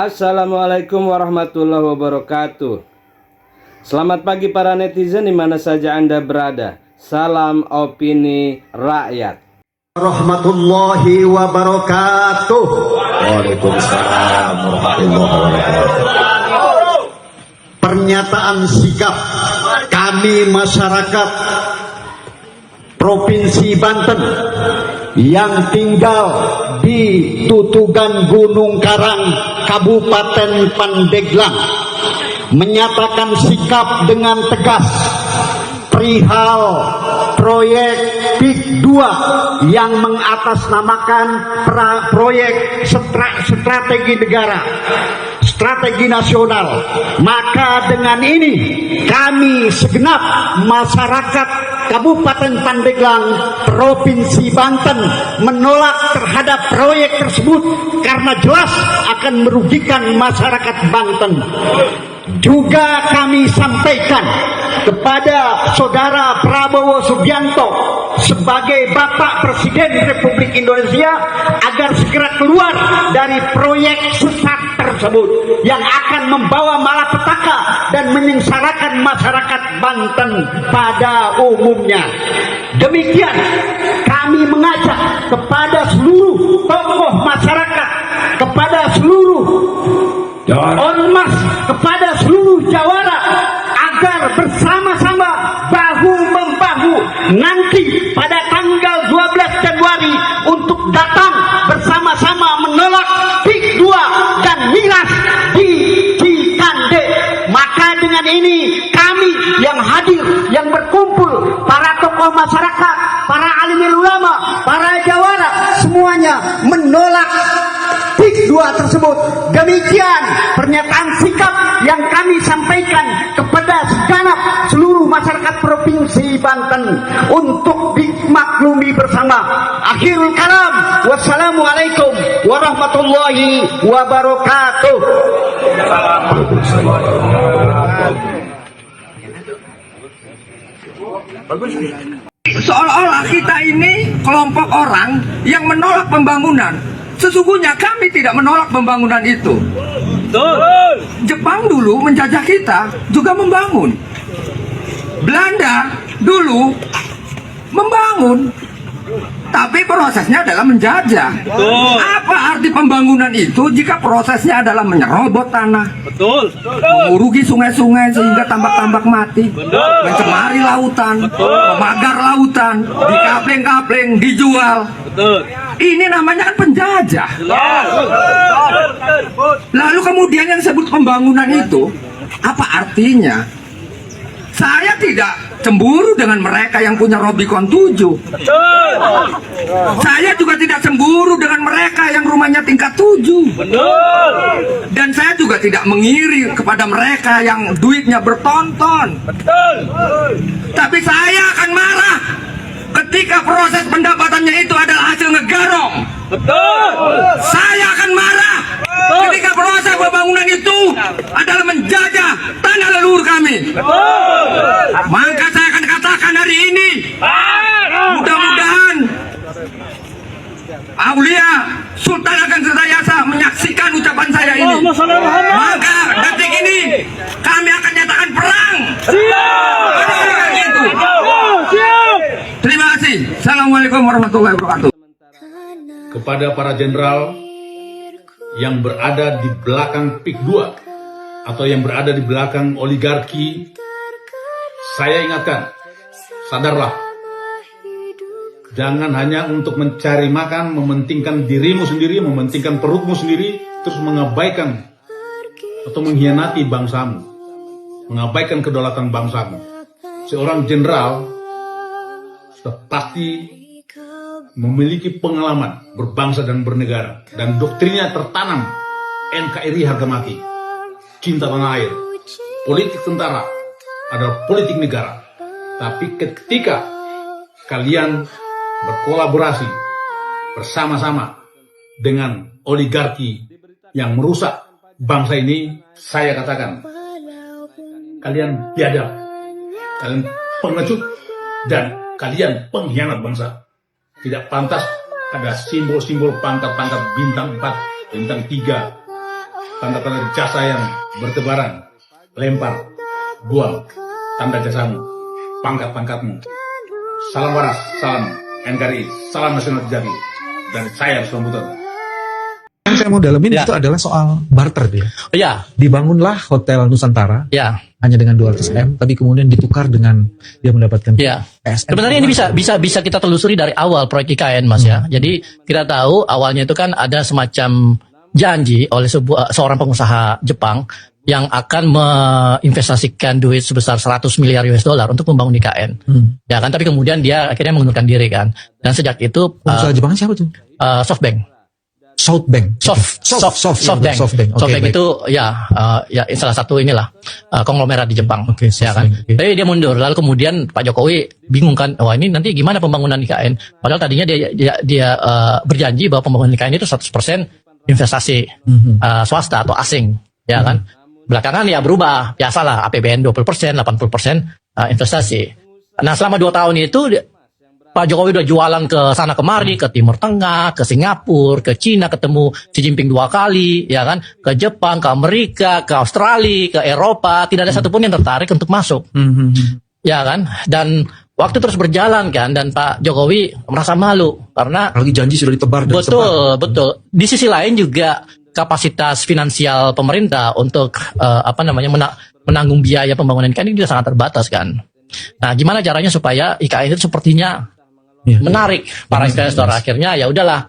Assalamualaikum warahmatullahi wabarakatuh. Selamat pagi para netizen di mana saja Anda berada. Salam opini rakyat. Warahmatullahi wabarakatuh. Waalaikumsalam warahmatullahi wabarakatuh. Pernyataan sikap kami masyarakat Provinsi Banten yang tinggal di Tutugan Gunung Karang, Kabupaten Pandeglang, menyatakan sikap dengan tegas perihal proyek PIK 2 yang mengatasnamakan proyek strategi negara, strategi nasional. Maka dengan ini kami segenap masyarakat Kabupaten Pandeglang, Provinsi Banten menolak terhadap proyek tersebut karena jelas akan merugikan masyarakat Banten. Juga kami sampaikan kepada Saudara Prabowo Subianto sebagai Bapak Presiden Republik Indonesia agar segera keluar dari proyek sesat tersebut yang akan membawa malapetaka dan menyengsarakan masyarakat Banten pada umumnya. Demikian kami mengajak kepada seluruh tokoh masyarakat, kepada seluruh ormas, kepada seluruh jawara agar bersama-sama bahu-membahu nanti pada tanggal 12 Januari untuk datang bersama-sama menolak PIK 2 dan miras di Cikande. Maka dengan ini kami yang hadir, yang berkumpul, para tokoh masyarakat, para alim ulama, para jawara, semuanya menolak PIK 2 tersebut. Demikian pernyataan sikap yang kami sampaikan kepada segenap seluruh masyarakat Provinsi Banten untuk dimaklumi bersama. Akhirul kalam, wassalamualaikum warahmatullahi wabarakatuh. Seolah-olah kita ini kelompok orang yang menolak pembangunan. Sesungguhnya kami tidak menolak pembangunan itu. Betul. Jepang dulu menjajah kita juga membangun. Belanda dulu membangun, tapi prosesnya adalah menjajah. Betul. Apa arti pembangunan itu jika prosesnya adalah menyerobot tanah? Betul. Mengurugi sungai-sungai sehingga tambak-tambak mati. Betul. Mencemari lautan, memagar lautan, dikapling-kapling, dijual. Betul. Ini namanya kan penjajah. Lalu kemudian yang disebut pembangunan itu, apa artinya? Saya tidak cemburu dengan mereka yang punya Robicon 7. Saya juga tidak cemburu dengan mereka yang rumahnya tingkat 7. Dan saya juga tidak mengiri kepada mereka yang duitnya bertonton. Tapi saya akan marah ketika proses pendapatannya itu adalah hasil ngegarong. Saya akan marah ketika proses pembangunan itu adalah menjajah tanah leluhur kami. Maka saya akan katakan hari ini, mudah-mudahan Aulia Sultan Ageng Tirtayasa menyaksikan ucapan saya ini. Maka detik ini kami akan nyatakan perang. Terima kasih. Assalamualaikum warahmatullahi wabarakatuh. Kepada para jenderal yang berada di belakang PIK 2 atau yang berada di belakang oligarki, saya ingatkan, sadarlah. Jangan hanya untuk mencari makan, mementingkan dirimu sendiri, mementingkan perutmu sendiri, terus mengabaikan atau mengkhianati bangsamu, mengabaikan kedaulatan bangsamu. Seorang jenderal sudah pasti memiliki pengalaman berbangsa dan bernegara, dan doktrinnya tertanam NKRI harga mati, cinta tanah air. Politik tentara adalah politik negara. Tapi ketika kalian berkolaborasi bersama-sama dengan oligarki yang merusak bangsa ini, saya katakan kalian biadab, kalian pengecut, dan kalian pengkhianat bangsa. Tidak pantas ada simbol-simbol pangkat-pangkat bintang 4, bintang 3, tanda-tanda jasa yang bertebaran, lempar, buang, tanda jasamu, pangkat-pangkatmu. Salam waras, salam NKRI, salam nasional sejati. Dan saya Ruslan Buton. Yang saya mau dalemin itu adalah soal barter dia. Ya, Dibangunlah Hotel Nusantara ya, hanya dengan 200M, tapi kemudian ditukar dengan dia mendapatkan ya. PSM. Sebenarnya ini bisa kita telusuri dari awal proyek IKN, Mas ya. Jadi kita tahu awalnya itu kan ada semacam janji oleh seorang pengusaha Jepang yang akan menginvestasikan duit sebesar 100 miliar US dollar untuk membangun IKN. Ya kan, tapi kemudian dia akhirnya mengundurkan diri kan. Dan sejak itu Pengusaha Jepang siapa tuh? SoftBank. Softbank. SoftBank. SoftBank. Oke, SoftBank baik. itu ya salah satu inilah konglomerat di Jepang. Oke, ya kan. SoftBank, oke. Tapi dia mundur. Lalu kemudian Pak Jokowi bingung kan, wah ini nanti gimana pembangunan IKN? Padahal tadinya dia berjanji bahwa pembangunan IKN itu 100% investasi swasta atau asing, ya kan. Belakangan ya berubah, biasalah APBN 20%, 80% investasi. Nah, selama 2 tahun itu Pak Jokowi udah jualan ke sana kemari, ke Timur Tengah, ke Singapura, ke Cina, ketemu Xi Jinping 2 kali, ya kan, ke Jepang, ke Amerika, ke Australia, ke Eropa, tidak ada satupun yang tertarik untuk masuk, ya kan, dan waktu terus berjalan kan, dan Pak Jokowi merasa malu karena Apalagi janji sudah ditebar dan sebar. betul. Di sisi lain juga kapasitas finansial pemerintah untuk menanggung biaya pembangunan IKN ini juga sangat terbatas kan. Nah, gimana caranya supaya IKN itu sepertinya menarik para investor? Akhirnya ya udahlah,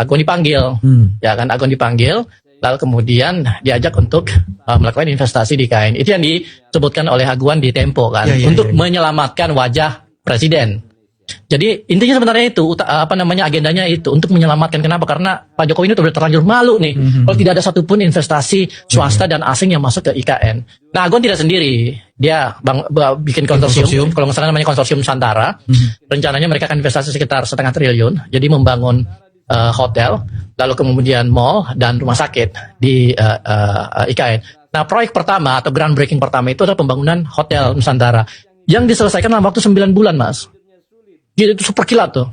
Agun dipanggil, ya kan, Agun dipanggil, lalu kemudian diajak untuk melakukan investasi di IKN. Itu yang disebutkan oleh Aguan di Tempo kan, untuk menyelamatkan wajah presiden. Jadi intinya sebenarnya itu agendanya itu untuk menyelamatkan. Kenapa? Karena Pak Jokowi ini sudah terlanjur malu nih kalau tidak ada satupun investasi swasta dan asing yang masuk ke IKN. Nah, Agun tidak sendiri, dia bikin konsorsium, kalau nggak salah namanya konsorsium Nusantara. Rencananya mereka akan investasi sekitar 0,5 triliun, jadi membangun hotel, lalu kemudian mall dan rumah sakit di IKN. Nah, proyek pertama atau groundbreaking pertama itu adalah pembangunan Hotel Nusantara yang diselesaikan dalam waktu 9 bulan, Mas. Gitu, itu super kilat tuh.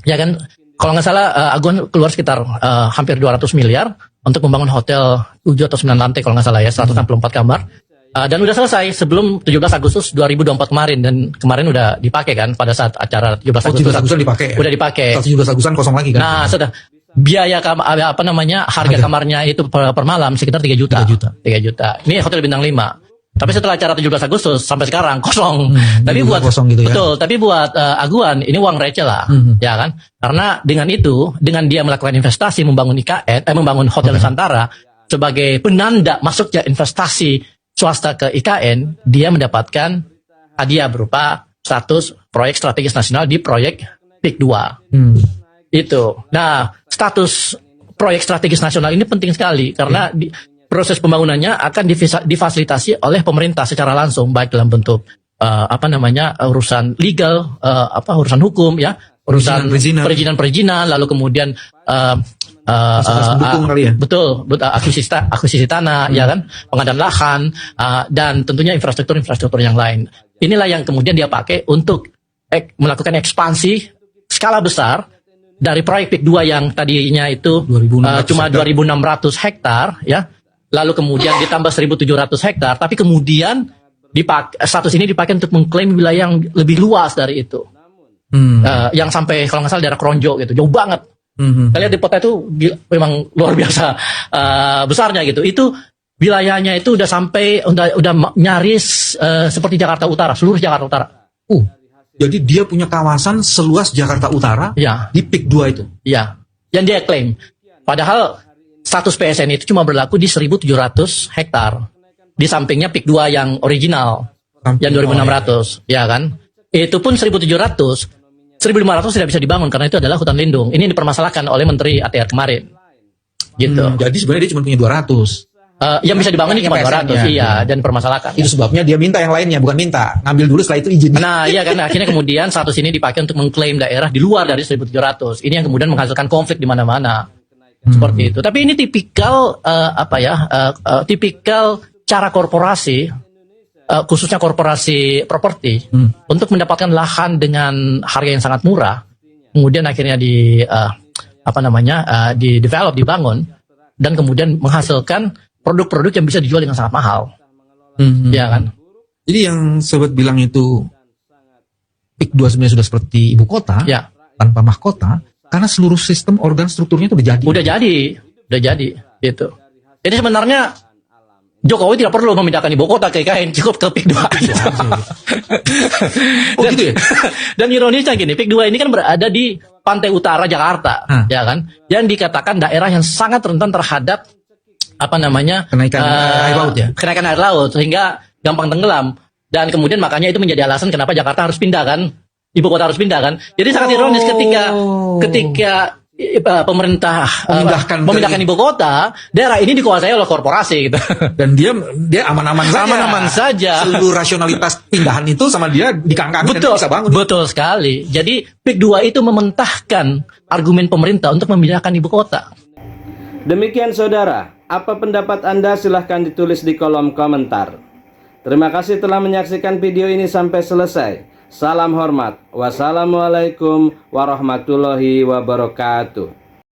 Ya kan, kalau nggak salah Agun keluar sekitar hampir 200 miliar untuk membangun hotel 7 atau 9 lantai kalau nggak salah ya, 164 kamar. Dan udah selesai sebelum 17 Agustus 2024 kemarin, dan kemarin udah dipakai kan pada saat acara 17 Agustus. 17 Agusan dipakai. Udah dipakai. 17 Agusan kosong lagi kan. Nah, sudah biaya harga kamarnya itu per malam sekitar 3 juta. 3 juta. Ini hotel bintang 5. Tapi setelah acara 17 Agustus sampai sekarang kosong. Tapi buat kosong gitu ya. betul, tapi buat Aguan ini uang receh lah, ya kan? Karena dengan dia melakukan investasi membangun membangun Hotel Nusantara sebagai penanda masuknya investasi swasta ke IKN, dia mendapatkan hadiah berupa status proyek strategis nasional di proyek PIK 2. Itu. Nah, status proyek strategis nasional ini penting sekali karena proses pembangunannya akan difasilitasi oleh pemerintah secara langsung, baik dalam bentuk urusan legal, urusan hukum ya, urusan perizinan, lalu kemudian pendukung kali ya. Betul, akuisisi tanah, ya kan, pengadaan lahan, dan tentunya infrastruktur yang lain. Inilah yang kemudian dia pakai untuk melakukan ekspansi skala besar dari proyek PIK 2 yang tadinya itu cuma 2.600 hektar ya. Lalu kemudian ditambah 1.700 hektar, tapi kemudian status ini dipakai untuk mengklaim wilayah yang lebih luas dari itu. Yang sampai kalau nggak salah daerah Kronjo gitu, jauh banget. Kita lihat di peta itu memang luar biasa besarnya gitu. Itu wilayahnya itu udah sampai udah nyaris seperti Jakarta Utara, seluruh Jakarta Utara. Jadi dia punya kawasan seluas Jakarta Utara di PIK 2 itu. Iya, yang dia klaim. Padahal status PSN itu cuma berlaku di 1.700 hektar. Di sampingnya PIK 2 yang original, yang 2.600, ya kan? Itu pun 1.700, 1.500 tidak bisa dibangun karena itu adalah hutan lindung. Ini dipermasalahkan oleh Menteri ATR kemarin. Gitu. Jadi sebenarnya dia cuma punya 200. Yang bisa dibangun ini cuma 200, iya, dan dipermasalahkan. Itu sebabnya dia minta yang lainnya, bukan minta. Ngambil dulu setelah itu izin. Nah, iya kan, akhirnya kemudian status ini dipakai untuk mengklaim daerah di luar dari 1.700. Ini yang kemudian menghasilkan konflik di mana-mana. Seperti itu. Tapi ini tipikal tipikal cara korporasi, khususnya korporasi properti, untuk mendapatkan lahan dengan harga yang sangat murah, kemudian akhirnya di develop, dibangun, dan kemudian menghasilkan produk-produk yang bisa dijual dengan sangat mahal. Ya kan? Jadi yang sobat bilang itu PIK 2 sebenarnya sudah seperti ibu kota, Ya. tanpa mahkota, karena seluruh sistem organ strukturnya itu udah jadi. Udah jadi gitu. Jadi sebenarnya Jokowi tidak perlu memindahkan ibu kota ke IKN, cukup ke PIK 2 aja. Oh gitu ya? Dan ironisnya gini, PIK 2 ini kan berada di pantai utara Jakarta, ya kan? Yang dikatakan daerah yang sangat rentan terhadap Kenaikan air laut ya? Kenaikan air laut sehingga gampang tenggelam. Dan kemudian makanya itu menjadi alasan kenapa Jakarta harus pindah kan? Ibu kota harus pindah kan? Jadi sangat ironis ketika pemerintah memindahkan ibu kota, daerah ini dikuasai oleh korporasi gitu. Dan dia aman-aman saja. Aman-aman saja. Seluruh rasionalitas pindahan itu sama dia dikangkangin dan bisa bangun. Betul sekali. Jadi PIK 2 itu mementahkan argumen pemerintah untuk memindahkan ibu kota. Demikian saudara, apa pendapat Anda silahkan ditulis di kolom komentar. Terima kasih telah menyaksikan video ini sampai selesai. Salam hormat. Wassalamualaikum warahmatullahi wabarakatuh.